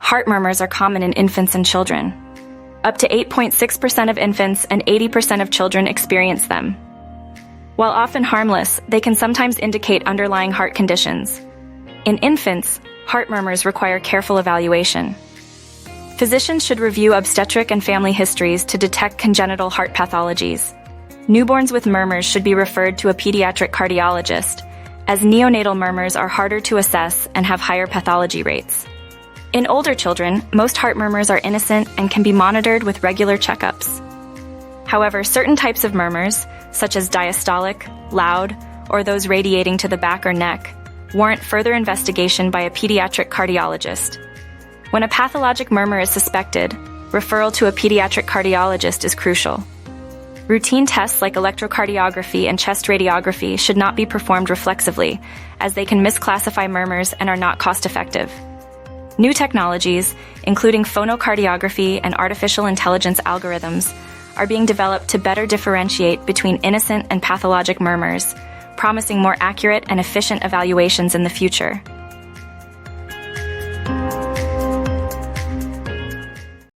heart murmurs are common in infants and children. Up to 8.6% of infants and 80% of children experience them. While often harmless, they can sometimes indicate underlying heart conditions. In infants, heart murmurs require careful evaluation. Physicians should review obstetric and family histories to detect congenital heart pathologies. Newborns with murmurs should be referred to a pediatric cardiologist, as neonatal murmurs are harder to assess and have higher pathology rates. In older children, most heart murmurs are innocent and can be monitored with regular checkups. However, certain types of murmurs, such as diastolic, loud, or those radiating to the back or neck, warrant further investigation by a pediatric cardiologist. When a pathologic murmur is suspected, referral to a pediatric cardiologist is crucial. Routine tests like electrocardiography and chest radiography should not be performed reflexively, as they can misclassify murmurs and are not cost-effective. New technologies, including phonocardiography and artificial intelligence algorithms, are being developed to better differentiate between innocent and pathologic murmurs, promising more accurate and efficient evaluations in the future.